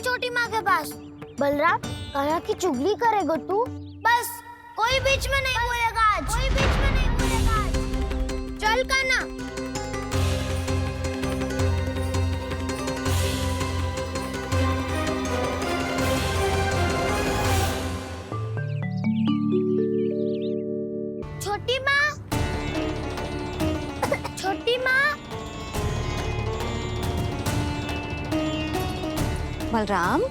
चल छोटी माँ के पास। बलराम, कान्हा की चुगली करेगा तू? बस, कोई बीच में नहीं बोलेगा आज। कोई बीच में नहीं बोलेगा आज। चल कान्हा। छोटी माँ, छोटी माँ। बलराम,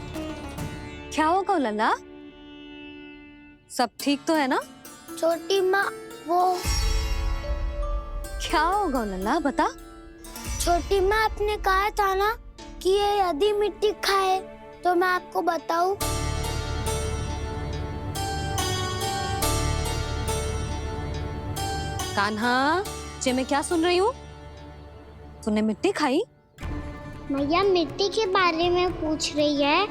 क्या होगा लल्ला? सब ठीक तो है ना? छोटी माँ, वो क्या होगा लल्ला, बता। छोटी माँ, आपने कहा था ना कि ये यदि मिट्टी खाए तो मैं आपको बताऊं। कान्हा, जे मैं क्या सुन रही हूँ? तूने मिट्टी खाई? मैया मिट्टी के बारे में पूछ रही है,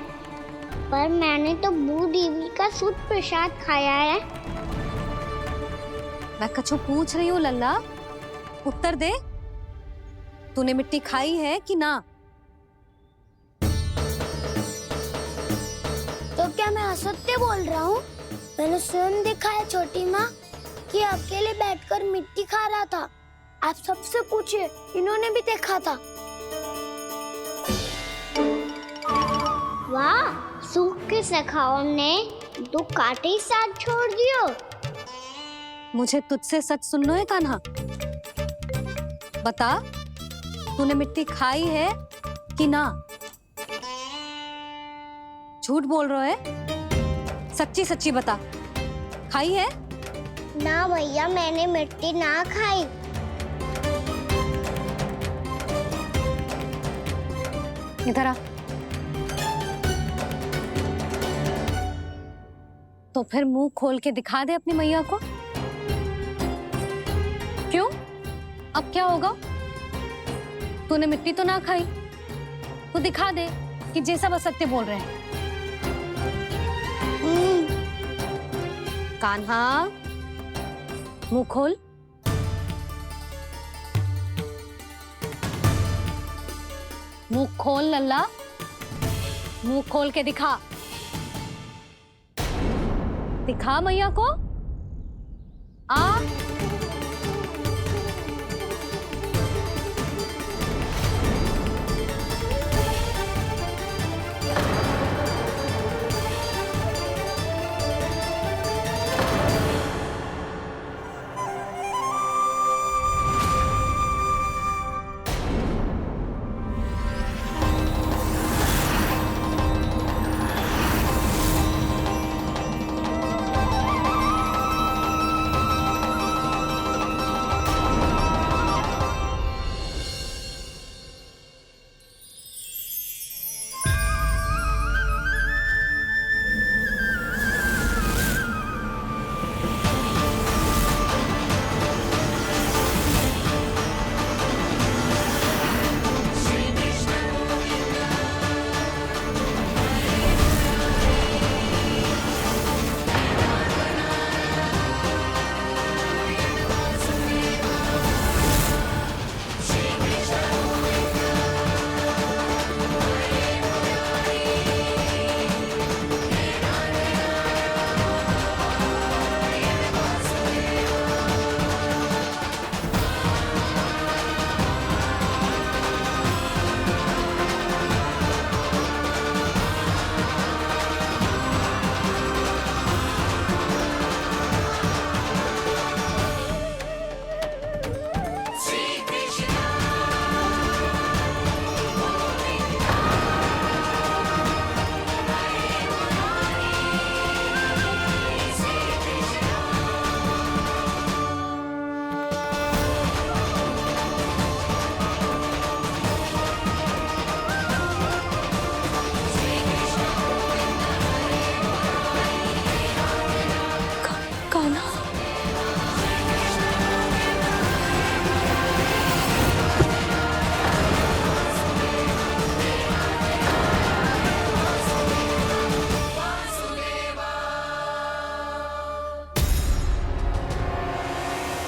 पर मैंने तो भू देवी का शुद्ध प्रसाद खाया है। मैं कछु पूछ रही हूँ लल्ला, उत्तर दे। तूने मिट्टी खाई है कि ना? तो क्या मैं असत्य बोल रहा हूँ? मैंने स्वयं देखा है छोटी माँ कि अकेले बैठकर मिट्टी खा रहा था। आप सबसे पूछिए, इन्होंने भी देखा था। वाह, सूख के सखाओ ने 2 कांटे ही साथ छोड़ दियो। मुझे तुझसे सच सुनना है कान्हा। बता, तूने मिट्टी खाई है कि ना? झूठ बोल रहा है? सच्ची सच्ची बता, खाई है? ना भैया, मैंने मिट्टी ना खाई। इधर आ। तो फिर मुंह खोल के दिखा दे अपनी मैया को। क्यों? अब क्या होगा? तूने मिट्टी तो ना खाई, तो दिखा दे कि जे सब असत्य बोल रहे हैं। कान्हा, मुंह खोल। मुंह खोल लल्ला, मुंह खोल के दिखा। दिखा मैया को। आ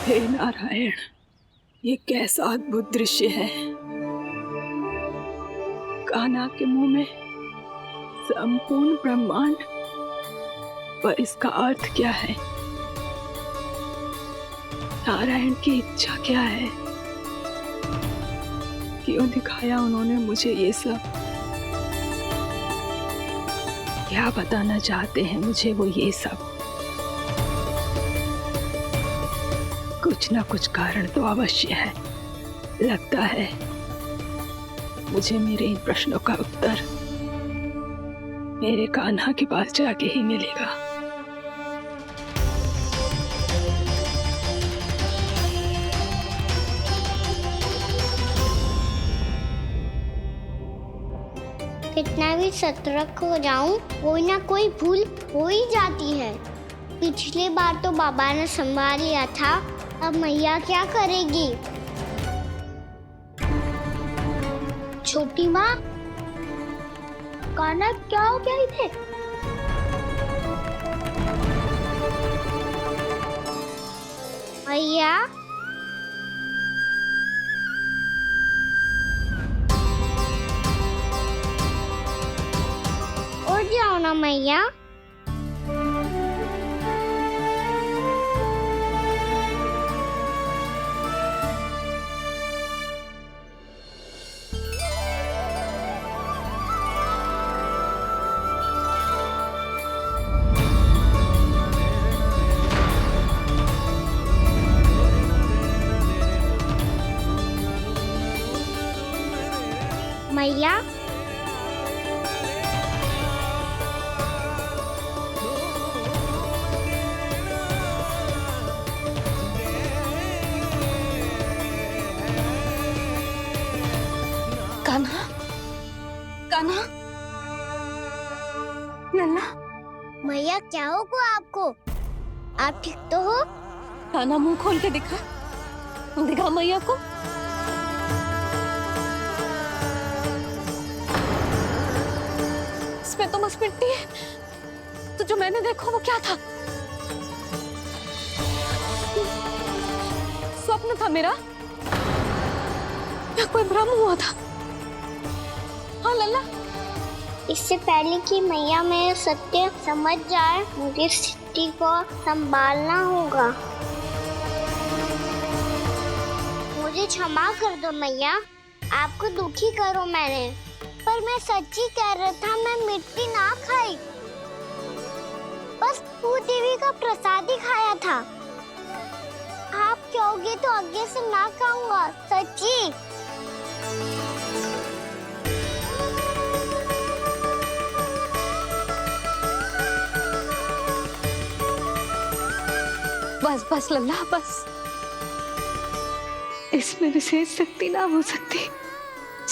हे नारायण, ये कैसा अद्भुत दृश्य है। कान्हा के मुंह में संपूर्ण ब्रह्मांड, पर इसका अर्थ क्या है? नारायण की इच्छा क्या है? क्यों दिखाया उन्होंने मुझे ये सब? क्या बताना चाहते हैं मुझे वो ये सब? कुछ ना कुछ कारण तो अवश्य है। लगता है मुझे मेरे इन प्रश्नों का उत्तर मेरे कान्हा के पास जाके ही मिलेगा। कितना भी सतर्क हो जाऊं, कोई ना कोई भूल हो ही जाती है। पिछली बार तो बाबा ने संभाल लिया था, अब मैया क्या करेगी? छोटी माँ, कान्हा क्या हो गया इधर? मैया, उठ जाओ ना मैया। मैया, कान्हा, कान्हा, लल्ला, मैया क्या होगा आपको? आप ठीक तो हो? कान्हा मुंह खोल के दिखा, दिखा मैया को। इसमें तो बस मिट्टी है, तो जो मैंने देखा वो क्या था? स्वप्न था मेरा या कोई भ्रम हुआ था? हाँ लल्ला, इससे पहले कि मैया मेरे सत्य समझ जाए, मुझे स्थिति को संभालना होगा। मुझे क्षमा कर दो मैया, आपको दुखी करो मैंने, पर मैं सच्ची कह रहा था, मैं मिट्टी ना खाई, बस भूदेवी का प्रसाद ही खाया था। आप कहोगे तो आगे से ना खाऊंगा, सच्ची। बस बस लल्ला बस, इसमें विशेष शक्ति ना हो सकती।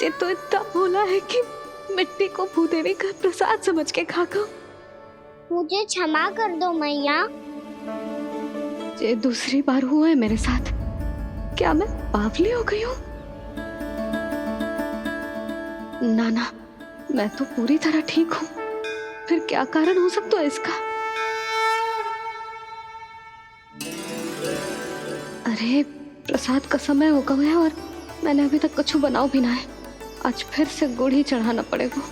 ये तो इतना भोला है कि मिट्टी को भूदेवी का प्रसाद समझ के खा गया। मुझे क्षमा कर दो मैया। ये दूसरी बार हुआ है मेरे साथ। क्या मैं बावली हो गई हूँ? ना ना, मैं तो पूरी तरह ठीक हूँ। फिर क्या कारण हो सकता है इसका? अरे प्रसाद का समय हो गया है और मैंने अभी तक कुछ बनाओ भी ना है। आज फिर से गुड़ ही चढ़ाना पड़ेगा।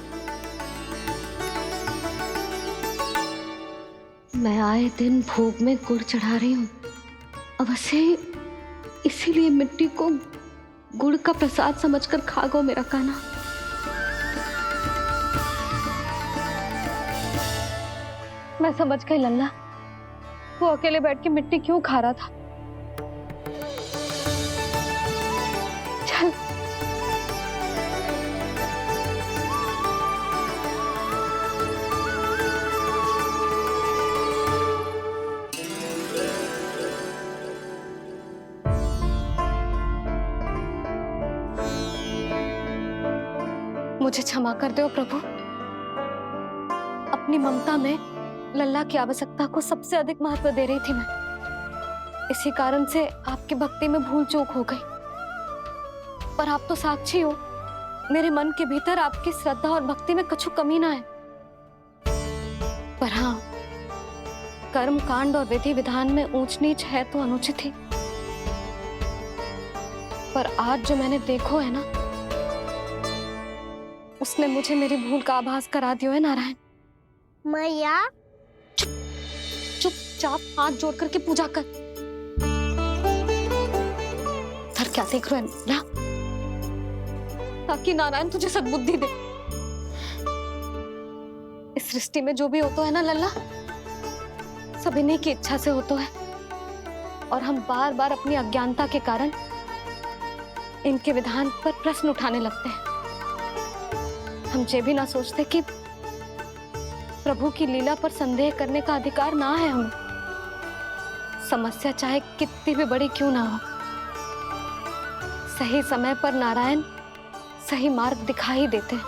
मैं आए दिन भोग में गुड़ चढ़ा रही हूँ, अवश्य इसीलिए मिट्टी को गुड़ का प्रसाद समझकर खा गो मेरा कान्हा। मैं समझ गई लल्ला, वो अकेले बैठ के मिट्टी क्यों खा रहा था। चल मुझे क्षमा कर दो प्रभु। अपनी ममता में लल्ला की आवश्यकता को सबसे अधिक महत्व दे रही थी मैं। इसी कारण से आपकी भक्ति में भूल चूक हो गई। पर आप तो साक्षी हो, मेरे मन के भीतर आपकी श्रद्धा और भक्ति में कुछ कमी ना है। पर हाँ, कर्म कांड और विधि विधान में ऊंच नीच है तो अनुचित ही। पर आज जो मैंने देखो है ना, उसने मुझे मेरी भूल का आभास करा दिया है नारायण। मैया चुपचाप हाथ जोड़ करके पूजा कर। सर क्या देख रहे हैं ना, ताकि नारायण तुझे सद्बुद्धि दे। इस सृष्टि में जो भी होता है ना लल्ला, सब इन्हीं की इच्छा से होता है, और हम बार बार अपनी अज्ञानता के कारण इनके विधान पर प्रश्न उठाने लगते हैं। हम ये भी ना सोचते कि प्रभु की लीला पर संदेह करने का अधिकार ना है हमें, समस्या चाहे कितनी भी बड़ी क्यों ना हो। सही समय पर नारायण सही मार्ग दिखा ही देते हैं,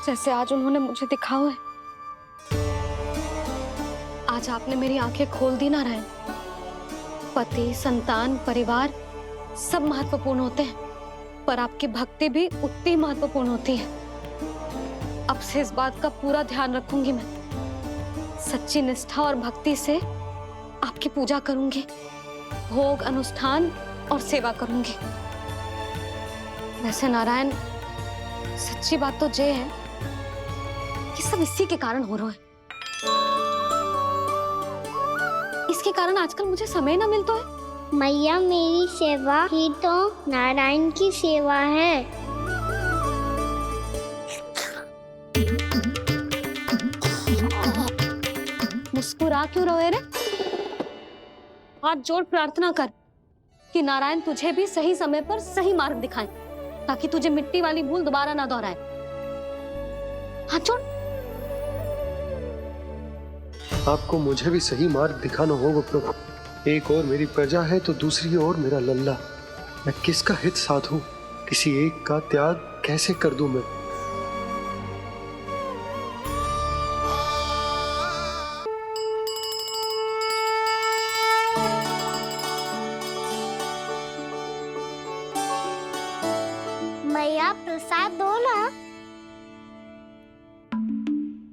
जैसे आज उन्होंने मुझे दिखाओ है। आज आपने मेरी आंखें खोल दी नारायण। पति, संतान, परिवार सब महत्वपूर्ण होते हैं, पर आपकी भक्ति भी उतनी महत्वपूर्ण होती है। अब से इस बात का पूरा ध्यान रखूंगी मैं। सच्ची निष्ठा और भक्ति से आपकी पूजा करूंगी, भोग, अनुष्ठान और सेवा करूंगी। वैसे नारायण, सच्ची बात तो ये है कि सब इसी के कारण हो रहा है। इसके कारण आजकल मुझे समय ना मिलता है। मैया, मेरी सेवा ही तो नारायण की सेवा है। मुस्कुरा क्यों रहे रे? हाथ जोड़ प्रार्थना कर कि नारायण तुझे भी सही समय पर सही मार्ग दिखाएं, ताकि तुझे मिट्टी वाली भूल दोबारा ना दोहराए। हाथ जोड़। आपको मुझे भी सही मार्ग दिखाना होगा प्रभु। एक और मेरी प्रजा है तो दूसरी ओर मेरा लल्ला। मैं किसका हित साधूं? किसी एक का त्याग कैसे कर दूं मैं? मैया, प्रसाद दो ना।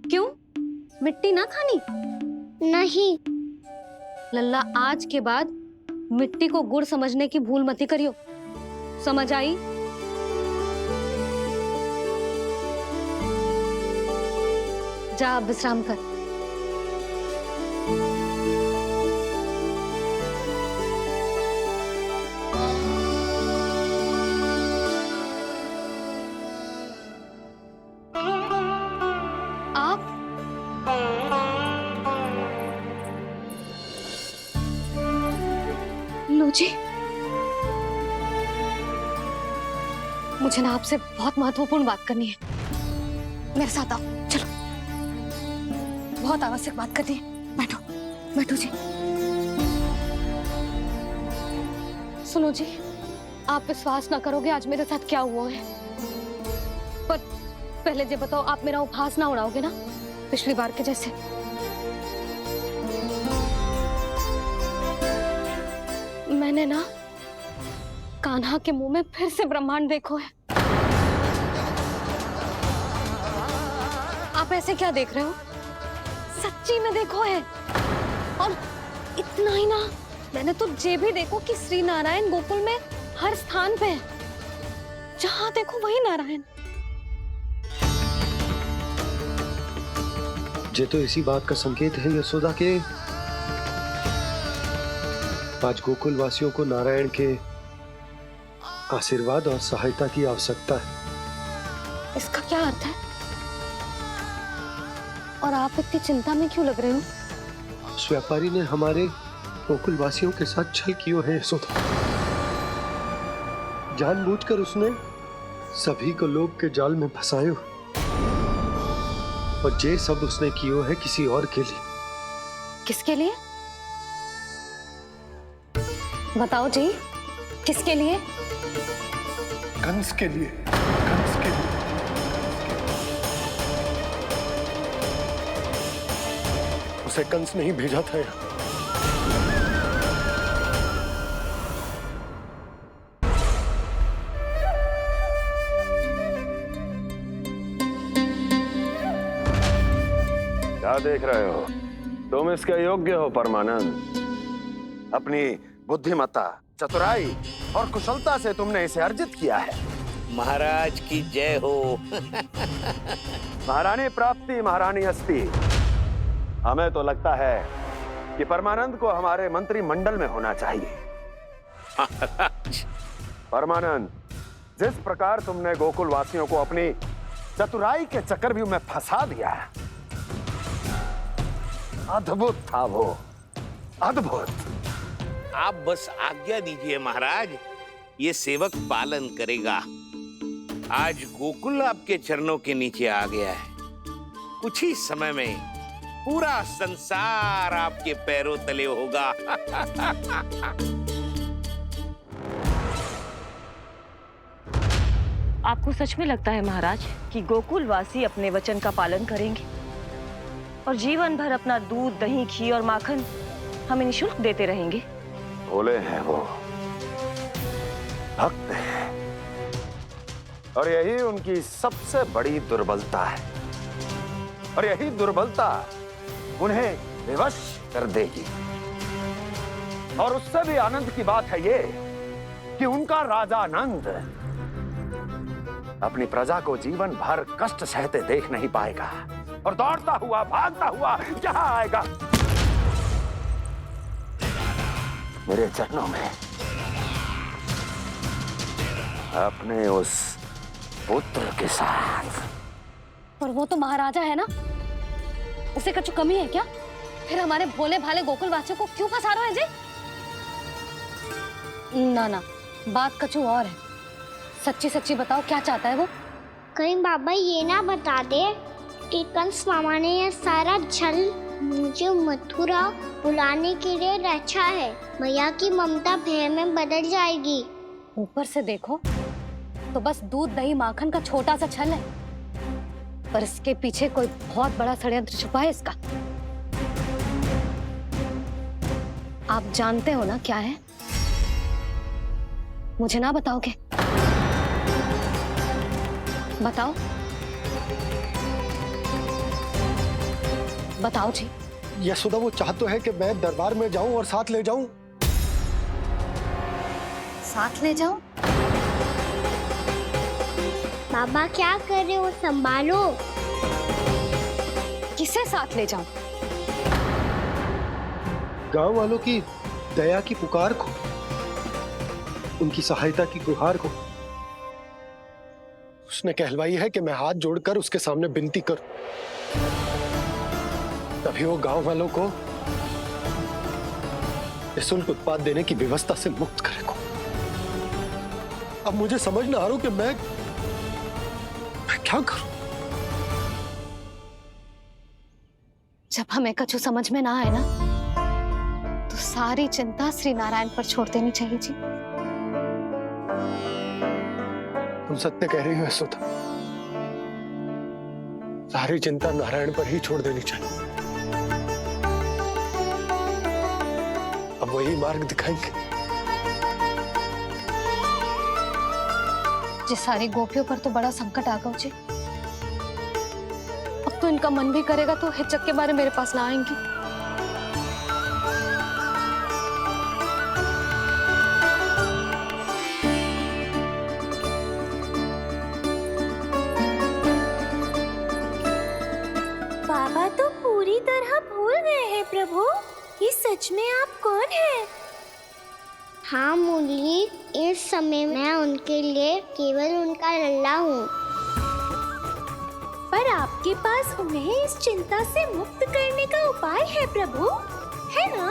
क्यों? मिट्टी ना खानी? नहीं। लल्ला, आज के बाद मिट्टी को गुड़ समझने की भूल मत करियो। समझ आई? जा अब विश्राम कर। आप लो जी, मुझे ना आपसे बहुत महत्वपूर्ण बात करनी है। मेरे साथ आओ, चलो। बहुत आवश्यक बात करनी है। बैठो, बैठो जी। सुनो जी, आप विश्वास ना करोगे आज मेरे साथ क्या हुआ है। पर पहले ये बताओ, आप मेरा उपहास ना उड़ाओगे ना, पिछली बार के जैसे? मैंने ना कान्हा के मुंह में फिर से ब्रह्मांड देखो है। आप ऐसे क्या देख रहे हो? सच्ची में देखो है। और इतना ही ना, मैंने तो ये भी देखो कि श्री नारायण गोकुल में हर स्थान पे है। जहां देखो वही नारायण। ये तो इसी बात का संकेत है यशोदा के आज गोकुल वासियों को नारायण के आशीर्वाद और सहायता की आवश्यकता है। इसका क्या अर्थ है? और आप इतनी चिंता में क्यों लग रहे हो? उस व्यापारी ने हमारे गोकुल वासियों के साथ छल किया है यशोदा। जानबूझकर उसने सभी को लोभ के जाल में फंसायो, और ये सब उसने किया है किसी और के लिए। किसके लिए? बताओ जी, किसके लिए? कंस के लिए। कंस के लिए। उसे कंस नहीं भेजा था यहाँ। क्या देख रहे हो? तुम इसके योग्य हो परमानंद। अपनी बुद्धिमत्ता, चतुराई और कुशलता से तुमने इसे अर्जित किया है। महाराज की जय हो। महारानी प्राप्ति महारानी अस्ति। हमें तो लगता है कि परमानंद को हमारे मंत्रिमंडल में होना चाहिए। परमानंद, जिस प्रकार तुमने गोकुल वासियों को अपनी चतुराई के चक्रव्यूह में फंसा दिया, अद्भुत था वो, अद्भुत। आप बस आज्ञा दीजिए महाराज, ये सेवक पालन करेगा। आज गोकुल आपके चरणों के नीचे आ गया है। कुछ ही समय में पूरा संसार आपके पैरों तले होगा। आपको सच में लगता है महाराज कि गोकुलवासी अपने वचन का पालन करेंगे और जीवन भर अपना दूध, दही, घी और माखन हमें निःशुल्क देते रहेंगे? भोले हैं वो, भक्त हैं, और यही उनकी सबसे बड़ी दुर्बलता है। और यही दुर्बलता उन्हें विवश कर देगी। और उससे भी आनंद की बात है ये कि उनका राजा आनंद अपनी प्रजा को जीवन भर कष्ट सहते देख नहीं पाएगा और दौड़ता हुआ, भागता हुआ यहाँ आएगा मेरे चरणों में, अपने उस पुत्र के साथ। पर वो तो महाराजा है ना, उसे कुछ कमी है क्या? फिर हमारे भोले भाले गोकुल वासियों को क्यों फंसा रहे हैं जी? ना ना, बात कछु और है। सच्ची सच्ची बताओ, क्या चाहता है वो? कहीं बाबा ये ना बता दे कि कंस मामा ने ये सारा छल मुझे मथुरा बुलाने के लिए रचा है। मैया की ममता भय में बदल जाएगी। ऊपर से देखो तो बस दूध, दही, माखन का छोटा सा छल है, पर इसके पीछे कोई बहुत बड़ा षड्यंत्र छुपा है इसका। आप जानते हो ना क्या है? मुझे ना बताओगे? बताओ, बताओ जी। यशोदा, वो चाहता है कि मैं दरबार में जाऊं और साथ ले जाऊं। साथ ले जाऊं? बाबा क्या कर रहे हो, संभालो। किसे साथ ले जाऊं? गांव वालों की दया की पुकार को, उनकी सहायता की गुहार को। उसने कहलवाई है कि मैं हाथ जोड़कर उसके सामने विनती करूं, तभी वो गांव वालों को निःशुल्क उत्पाद देने की व्यवस्था से मुक्त करेगा। अब मुझे समझ ना आ रहा कि मैं क्या करूं। जब हमें कछु समझ में ना आए ना, तो सारी चिंता श्री नारायण पर छोड़ देनी चाहिए जी। तुम सत्य कह रही हो यशोदा, सारी चिंता नारायण पर ही छोड़ देनी चाहिए। अब वही मार्ग दिखाएंगे। जिस सारी गोपियों पर तो बड़ा संकट आ गया जी। अब तो इनका मन भी करेगा तो हिचक के बारे मेरे पास ना आएंगी। बाबा तो पूरी तरह भूल गए हैं प्रभु, ये सच में आप कौन हैं? हाँ मुरली, इस समय मैं उनके लिए केवल उनका लल्ला हूँ। पर आपके पास उन्हें इस चिंता से मुक्त करने का उपाय है प्रभु, है ना?